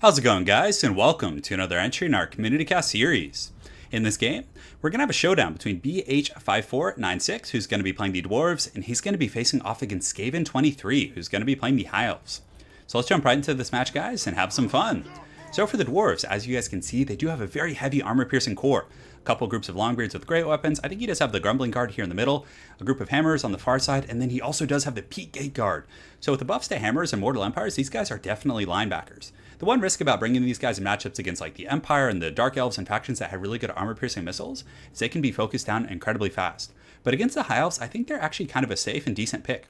How's it going, guys, and welcome to another entry in our Community Cast series. In this game, we're going to have a showdown between BH5496, who's going to be playing the Dwarves, and he's going to be facing off against Skaven23, who's going to be playing the High Elves. So let's jump right into this match, guys, and have some fun. So for the Dwarves, as you guys can see, they do have a very heavy armor-piercing core. A couple groups of Longbeards with great weapons. I think he does have the Grumbling Guard here in the middle, a group of Hammers on the far side, and then he also does have the Peak Gate Guard. So with the buffs to Hammers and Mortal Empires, these guys are definitely linebackers. The one risk about bringing these guys in matchups against like the Empire and the Dark Elves and factions that have really good armor-piercing missiles is they can be focused down incredibly fast. But against the High Elves, I think they're actually kind of a safe and decent pick.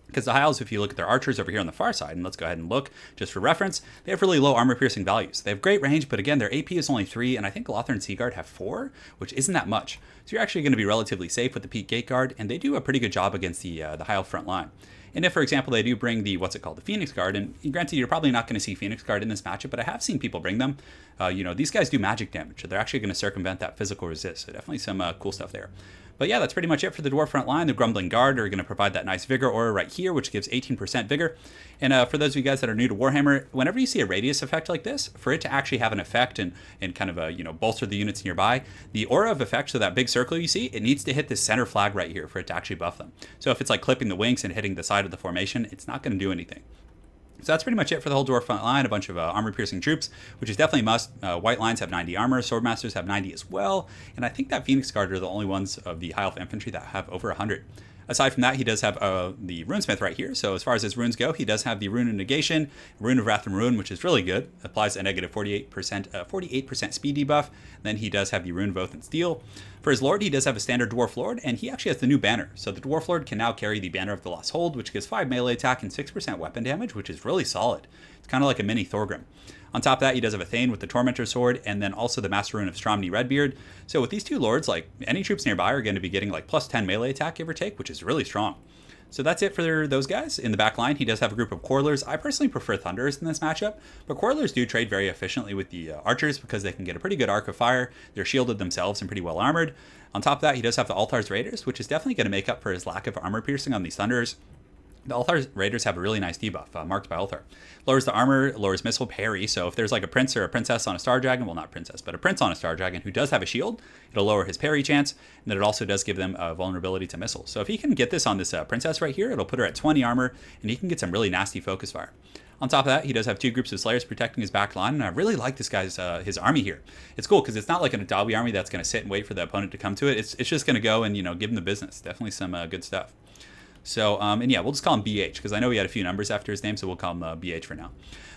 Because the High Elves, if you look at their archers over here on the far side, and let's go ahead and look just for reference, they have really low armor-piercing values. They have great range, but again, their AP is only 3, and I think Lothar and Seaguard have 4, which isn't that much. So you're actually going to be relatively safe with the Peak Gate Guard, and they do a pretty good job against the High Elf front line. And if, for example, they do bring the, the Phoenix Guard, and granted, you're probably not going to see Phoenix Guard in this matchup, but I have seen people bring them. These guys do magic damage, so they're actually going to circumvent that physical resist, so definitely some cool stuff there. But yeah, that's pretty much it for the Dwarf front line. The Grumbling Guard are going to provide that nice Vigor aura right here, which gives 18% Vigor. And for those of you guys that are new to Warhammer, whenever you see a radius effect like this, for it to actually have an effect and kind of bolster the units nearby, the aura of effect, so that big circle you see, it needs to hit this center flag right here for it to actually buff them. So if it's like clipping the wings and hitting the side of the formation, it's not going to do anything. So that's pretty much it for the whole Dwarf front line. A bunch of armor-piercing troops, which is definitely a must. White Lines have 90 armor, Swordmasters have 90 as well, and I think that Phoenix Guard are the only ones of the High Elf Infantry that have over 100. Aside from that, he does have the Runesmith right here. So as far as his runes go, he does have the Rune of Negation, Rune of Wrath and Ruin, which is really good. Applies a negative 48% speed debuff. Then he does have the Rune of Oath and Steel. For his Lord, he does have a standard Dwarf Lord, and he actually has the new banner. So the Dwarf Lord can now carry the Banner of the Lost Hold, which gives 5 melee attack and 6% weapon damage, which is really solid. It's kind of like a mini Thorgrim. On top of that, he does have a Thane with the Tormentor Sword, and then also the Master Rune of Stromney Redbeard. So with these two lords, like any troops nearby are going to be getting like plus 10 melee attack, give or take, which is really strong. So that's it for those guys. In the back line, he does have a group of Quarrelers. I personally prefer Thunderers in this matchup, but Quarrelers do trade very efficiently with the Archers because they can get a pretty good arc of fire. They're shielded themselves and pretty well armored. On top of that, he does have the Althar's Raiders, which is definitely going to make up for his lack of armor piercing on these Thunderers. The Althar's Raiders have a really nice debuff, marked by Althar. Lowers the armor, lowers missile parry, so if there's like a prince or a princess on a Star Dragon, well not princess, but a prince on a Star Dragon who does have a shield, it'll lower his parry chance, and then it also does give them vulnerability to missiles. So if he can get this on this princess right here, it'll put her at 20 armor, and he can get some really nasty focus fire. On top of that, he does have 2 groups of Slayers protecting his back line, and I really like this guy's his army here. It's cool because it's not like a DAWI army that's going to sit and wait for the opponent to come to it. It's just going to go and give him the business. Definitely some good stuff. So, and yeah, we'll just call him BH, because I know he had a few numbers after his name, so we'll call him BH for now.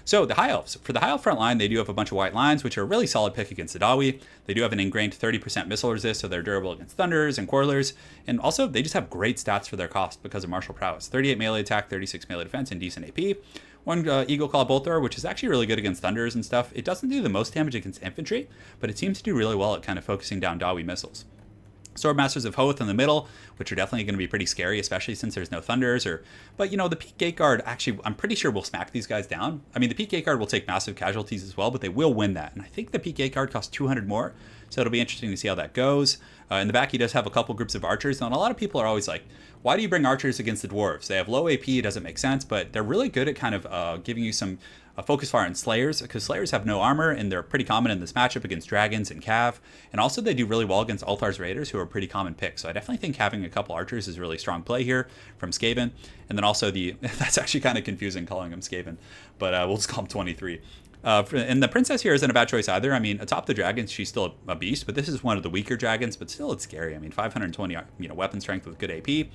So, the High Elves. For the High Elf front line, they do have a bunch of White Lines, which are a really solid pick against the DAWI. They do have an ingrained 30% missile resist, so they're durable against Thunderers and Quarrelers. And also, they just have great stats for their cost because of martial prowess. 38 melee attack, 36 melee defense, and decent AP. One Eagle Claw Bolt Thrower, which is actually really good against Thunderers and stuff. It doesn't do the most damage against infantry, but it seems to do really well at kind of focusing down DAWI missiles. Swordmasters of Hoth in the middle, which are definitely going to be pretty scary, especially since there's no Thunderers. But the Peak Gate Guard, actually, I'm pretty sure will smack these guys down. I mean, the Peak Gate Guard will take massive casualties as well, but they will win that. And I think the Peak Gate Guard costs 200 more, so it'll be interesting to see how that goes. In the back, he does have a couple groups of Archers, and a lot of people are always like, why do you bring Archers against the Dwarves? They have low AP, it doesn't make sense, but they're really good at kind of giving you some focus fire on Slayers, because Slayers have no armor, and they're pretty common in this matchup against Dragons and Cav. And also they do really well against Althar's Raiders, who are a pretty common pick. So I definitely think having a couple Archers is a really strong play here from Skaven. And then also that's actually kind of confusing calling him Skaven, but we'll just call him 23. And the princess here isn't a bad choice either. I mean, atop the dragons, she's still a beast, but this is one of the weaker dragons, but still it's scary. I mean, 520 weapon strength with good AP.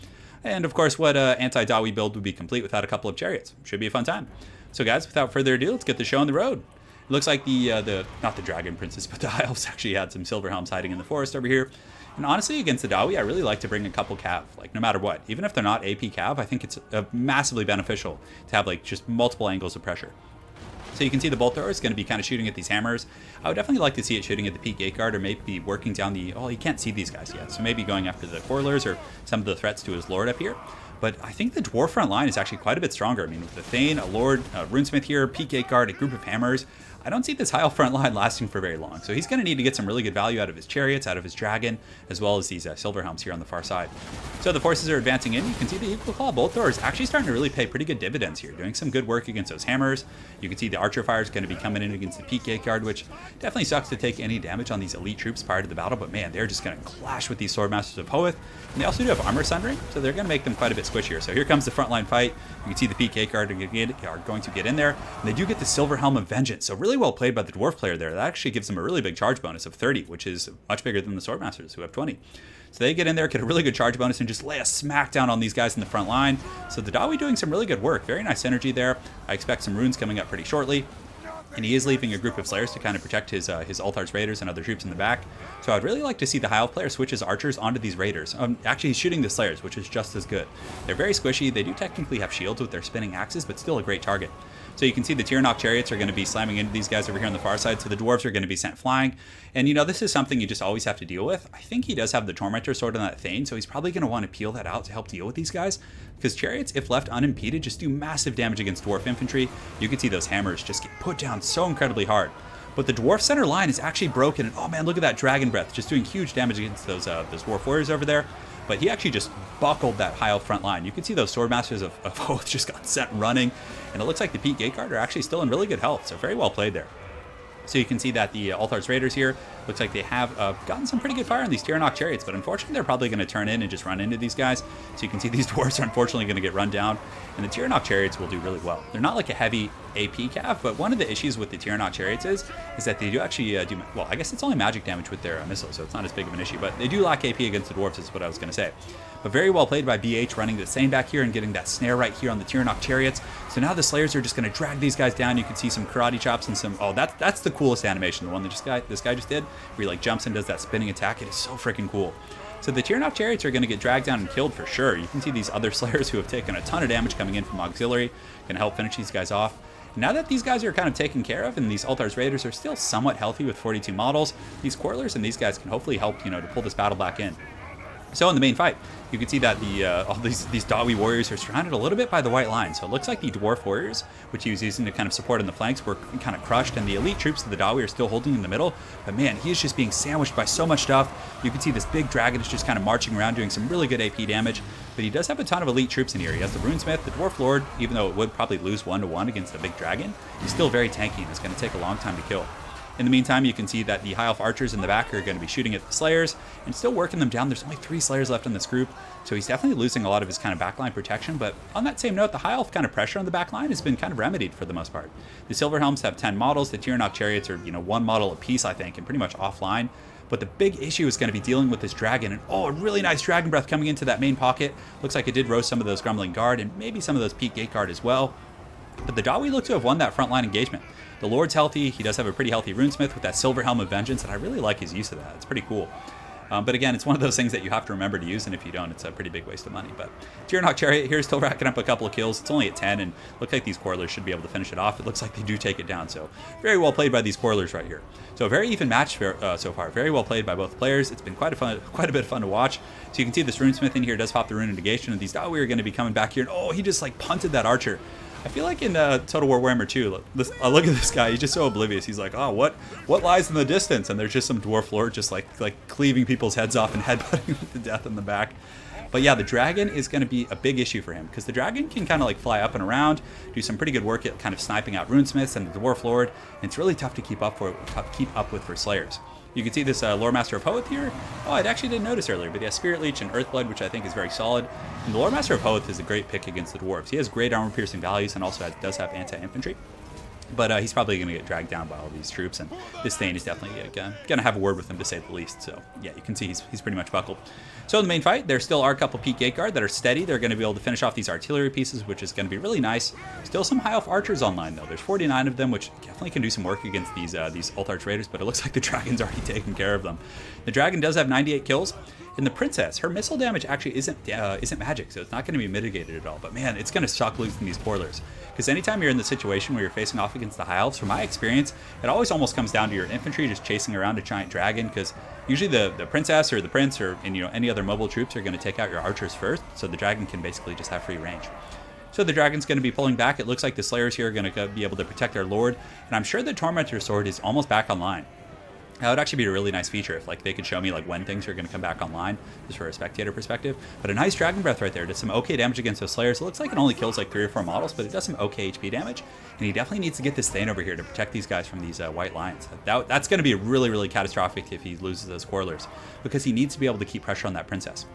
And of course, what anti-DAWI build would be complete without a couple of chariots? Should be a fun time. So guys, without further ado, let's get the show on the road. It looks like not the dragon princess, but the High Elves actually had some silver helms hiding in the forest over here. And honestly, against the DAWI, I really like to bring a couple Cav, like no matter what. Even if they're not AP Cav, I think it's massively beneficial to have like just multiple angles of pressure. So you can see the Bolt Thrower is going to be kind of shooting at these hammers. I would definitely like to see it shooting at the Peak Gate Guard, or maybe working down the... Oh, you can't see these guys yet. So maybe going after the Quarrelers or some of the threats to his Lord up here. But I think the Dwarf front line is actually quite a bit stronger. I mean, with the Thane, a Lord, a Runesmith here, Peak Gate Guard, a group of hammers, I don't see this High Elf front line lasting for very long. So he's going to need to get some really good value out of his chariots, out of his dragon, as well as these silver helms here on the far side. So the forces are advancing in. You can see the Eagle Claw Bolt Thrower is actually starting to really pay pretty good dividends here, doing some good work against those hammers. You can see the Archer Fire is going to be coming in against the Peak Gate Guard, which definitely sucks to take any damage on these elite troops prior to the battle, but man, they're just going to clash with these Swordmasters of Hoeth. And they also do have Armor Sundering, so they're going to make them quite a bit squishier. So here comes the Frontline Fight. You can see the Peak Gate Guard are going to get in there, and they do get the Silver Helm of Vengeance. So really well played by the Dwarf player there. That actually gives them a really big charge bonus of 30, which is much bigger than the Swordmasters, who have 20. So they get in there, get a really good charge bonus, and just lay a smackdown on these guys in the front line. So the DAWI doing some really good work. Very nice synergy there. I expect some runes coming up pretty shortly. And he is leaving a group of Slayers to kind of protect his Altars Raiders and other troops in the back. So I'd really like to see the High Elf player switch his Archers onto these Raiders. Actually, he's shooting the Slayers, which is just as good. They're very squishy. They do technically have shields with their spinning axes, but still a great target. So you can see the Tyrannok Chariots are going to be slamming into these guys over here on the far side, so the Dwarves are going to be sent flying. And, you know, this is something you just always have to deal with. I think he does have the Tormentor Sword on that Thane, so he's probably going to want to peel that out to help deal with these guys. Because Chariots, if left unimpeded, just do massive damage against Dwarf Infantry. You can see those hammers just get put down so incredibly hard. But the Dwarf center line is actually broken, and oh man, look at that Dragon Breath, just doing huge damage against those Dwarf Warriors over there. But he actually just buckled that High Elf front line. You can see those Swordmasters of Hoeth just got set running, and it looks like the Peak Gate Guard are actually still in really good health, so very well played there. So you can see that the Altars Raiders here, looks like they have gotten some pretty good fire on these Tyrannok Chariots, but unfortunately they're probably going to turn in and just run into these guys. So you can see these Dwarves are unfortunately going to get run down, and the Tyrannok Chariots will do really well. They're not like a heavy AP cav, but one of the issues with the Tyrannok Chariots is that they do actually well, I guess it's only magic damage with their missiles, so it's not as big of an issue, but they do lack AP against the Dwarves, is what I was going to say. But very well played by BH, running the same back here and getting that snare right here on the Tyrannok Chariots. So now the Slayers are just going to drag these guys down. You can see some karate chops and some, oh, that's the coolest animation, the one that this guy just did, where he like jumps and does that spinning attack. It is so freaking cool. So the Tyrannok Chariots are going to get dragged down and killed for sure. You can see these other Slayers who have taken a ton of damage coming in from auxiliary, going to help finish these guys off. Now that these guys are kind of taken care of and these Altars Raiders are still somewhat healthy with 42 models, these Quarrelers and these guys can hopefully help, you know, to pull this battle back in. So in the main fight, you can see that all these DAWI warriors are surrounded a little bit by the white line. So it looks like the Dwarf warriors, which he was using to kind of support in the flanks, were kind of crushed, and the elite troops of the DAWI are still holding in the middle. But man, he is just being sandwiched by so much stuff. You can see this big dragon is just kind of marching around doing some really good AP damage. But he does have a ton of elite troops in here. He has the Runesmith, the Dwarf Lord, even though it would probably lose 1-1 against the big dragon, he's still very tanky and it's going to take a long time to kill. In the meantime, you can see that the High Elf archers in the back are going to be shooting at the Slayers and still working them down. There's only 3 Slayers left in this group, so he's definitely losing a lot of his kind of backline protection. But on that same note, the High Elf kind of pressure on the backline has been kind of remedied for the most part. The Silver Helms have 10 models. The Tyrannok Chariots are, 1 model apiece, I think, and pretty much offline. But the big issue is going to be dealing with this dragon. And oh, a really nice Dragon Breath coming into that main pocket. Looks like it did roast some of those Grumbling Guard and maybe some of those Peak Gate Guard as well. But the DAWI look to have won that frontline engagement. The Lord's healthy. He does have a pretty healthy Runesmith with that Silver Helm of Vengeance, and I really like his use of that. It's pretty cool. But again, it's one of those things that you have to remember to use, and if you don't, it's a pretty big waste of money. But Tyrannok Chariot here is still racking up a couple of kills. It's only at 10, and looks like these Quarrelers should be able to finish it off. It looks like they do take it down, so very well played by these Quarrelers right here. So a very even match so far. Very well played by both players. It's been quite a bit of fun to watch. So you can see this Runesmith in here does pop the Rune of Negation, and these DAWI are going to be coming back here. And oh, he just like punted that archer. I feel like in Total War Warhammer 2, look at this guy. He's just so oblivious. He's like, oh, what lies in the distance? And there's just some Dwarf Lord just like cleaving people's heads off and headbutting them to death in the back. But yeah, the dragon is going to be a big issue for him because the dragon can kind of like fly up and around, do some pretty good work at kind of sniping out Runesmiths and the Dwarf Lord, and it's really tough to keep up with for Slayers. You can see this Lore Master of Hoeth here. Oh, I actually didn't notice earlier, but he has Spirit Leech and Earthblood, which I think is very solid. And the Lore Master of Hoeth is a great pick against the Dwarves. He has great armor-piercing values and also does have anti-infantry. But he's probably going to get dragged down by all these troops, and this Thane is definitely going to have a word with him, to say the least. So, yeah, you can see he's pretty much buckled. So in the main fight, there still are a couple Peak Gate Guard that are steady. They're going to be able to finish off these artillery pieces, which is going to be really nice. Still some High Elf Archers online, though. There's 49 of them, which definitely can do some work against these Alt-Arch Raiders, but it looks like the Dragon's already taken care of them. The Dragon does have 98 kills. And the Princess, her missile damage actually isn't magic, so it's not going to be mitigated at all. But man, it's going to suck losing these Quarrelers. Because anytime you're in the situation where you're facing off against the High Elves, from my experience, it always almost comes down to your infantry just chasing around a giant dragon, because usually the Princess or the Prince or any other mobile troops are going to take out your archers first, so the dragon can basically just have free range. So the dragon's going to be pulling back. It looks like the Slayers here are going to be able to protect their Lord. And I'm sure the Tormentor Sword is almost back online. That would actually be a really nice feature if like they could show me like when things are going to come back online, just for a spectator perspective. But a nice Dragon Breath right there. Does some okay damage against those Slayers. It looks like it only kills like 3 or 4 models, but it does some okay HP damage. And he definitely needs to get this Thane over here to protect these guys from these white lions. That's going to be really, really catastrophic if he loses those Quarrelers, because he needs to be able to keep pressure on that princess.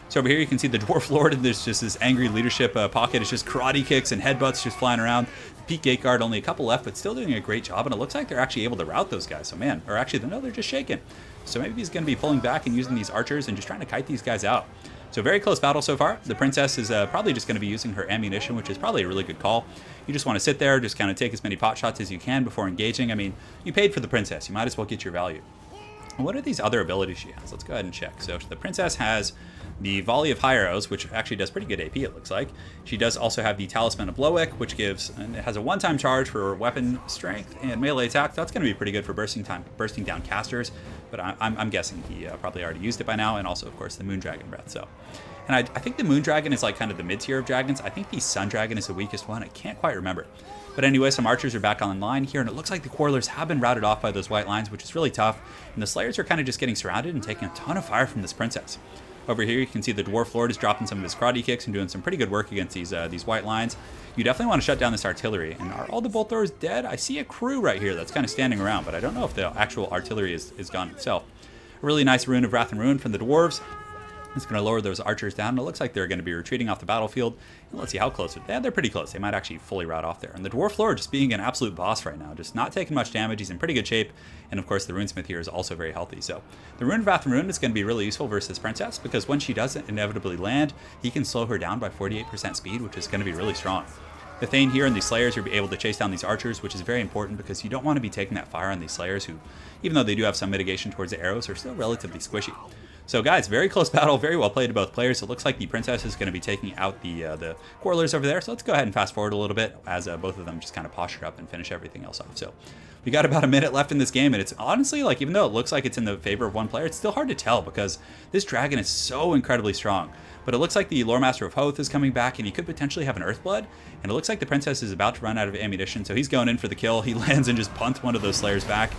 So over here you can see the Dwarf Lord, and there's just this angry leadership pocket. It's just karate kicks and headbutts just flying around. Peak Gate Guard, only a couple left, but still doing a great job, and it looks like they're actually able to rout those guys. So man, or actually, no, they're just shaking. So maybe he's going to be pulling back and using these archers and just trying to kite these guys out. So very close battle so far. The princess is probably just going to be using her ammunition, which is probably a really good call. You just want to sit there, just kind of take as many pot shots as you can before engaging. I mean, you paid for the princess. You might as well get your value. What are these other abilities she has? Let's go ahead and check. So the princess has the Volley of High Arrows, which actually does pretty good AP, it looks like. She does also have the Talisman of Blowick, which gives, and it has a one-time charge for weapon strength and melee attack. That's going to be pretty good for bursting down casters, but I'm guessing he probably already used it by now, and also, of course, the Moon Dragon Breath. So, and I think the Moon Dragon is like kind of the mid-tier of dragons. I think the Sun Dragon is the weakest one. I can't quite remember. But anyway, some archers are back online here, and it looks like the Quarrelers have been routed off by those white lines, which is really tough. And the Slayers are kind of just getting surrounded and taking a ton of fire from this princess. Over here, you can see the Dwarf Lord is dropping some of his karate kicks and doing some pretty good work against these white lines. You definitely want to shut down this artillery. And are all the bolt throwers dead? I see a crew right here that's kind of standing around, but I don't know if the actual artillery is gone itself. A really nice Rune of Wrath and Ruin from the Dwarves. It's going to lower those archers down. It looks like they're going to be retreating off the battlefield. And let's see how close. Yeah, they're pretty close. They might actually fully rout off there. And the Dwarf Lord just being an absolute boss right now. Just not taking much damage. He's in pretty good shape. And of course, the Runesmith here is also very healthy. So the Rune of Wrath and Ruin is going to be really useful versus Princess, because when she doesn't inevitably land, he can slow her down by 48% speed, which is going to be really strong. The Thane here and these Slayers are able to chase down these archers, which is very important because you don't want to be taking that fire on these Slayers who, even though they do have some mitigation towards the arrows, are still relatively squishy. So guys, very close battle, very well played to both players. It looks like the Princess is going to be taking out the Quarrelers over there. So let's go ahead and fast forward a little bit as both of them just kind of posture up and finish everything else off. So we got about a minute left in this game, and it's honestly, like, even though it looks like it's in the favor of one player, it's still hard to tell because this dragon is so incredibly strong. But it looks like the Lore Master of Hoth is coming back, and he could potentially have an Earthblood. And it looks like the Princess is about to run out of ammunition, so he's going in for the kill. He lands and just punts one of those Slayers back.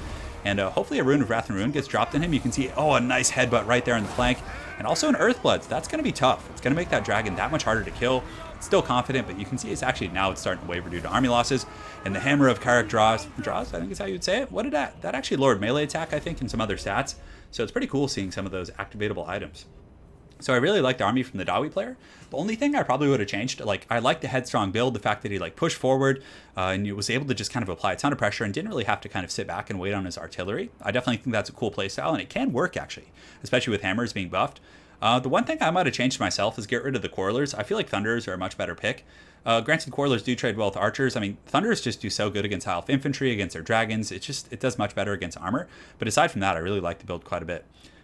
And hopefully a Rune of Wrath and Ruin gets dropped in him. You can see, oh, a nice headbutt right there in the flank. And also an Earthblood. So that's going to be tough. It's going to make that dragon that much harder to kill. It's still confident, but you can see it's actually now it's starting to waver due to army losses. And the Hammer of Carrick draws, I think is how you would say it. What did that actually lowered melee attack, I think, and some other stats. So it's pretty cool seeing some of those activatable items. So I really like the army from the DAWI player. The only thing I probably would have changed, like, I like the headstrong build, the fact that he like pushed forward and he was able to just kind of apply a ton of pressure and didn't really have to kind of sit back and wait on his artillery. I definitely think that's a cool playstyle, and it can work actually, especially with hammers being buffed. The one thing I might have changed myself is get rid of the Quarrelers. I feel like Thunderers are a much better pick. Granted, Quarrelers do trade well with archers. I mean, Thunderers just do so good against high elf infantry, against their dragons. It does much better against armor. But aside from that, I really like the build quite a bit.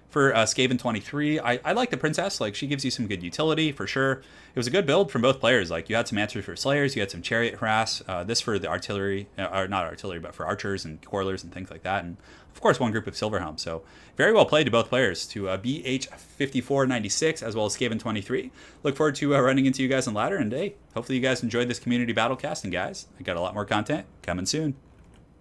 For Skaven 23, I like the Princess. Like, she gives you some good utility, for sure. It was a good build from both players. Like, you had some answers for Slayers, you had some Chariot Harass, this for the artillery, or not artillery, but for archers and Quarrelers and things like that. And, of course, one group of Silverhelm. So, very well played to both players. To BH5496, as well as Skaven 23. Look forward to running into you guys on ladder. And, hey, hopefully you guys enjoyed this community battle casting, guys. I got a lot more content coming soon.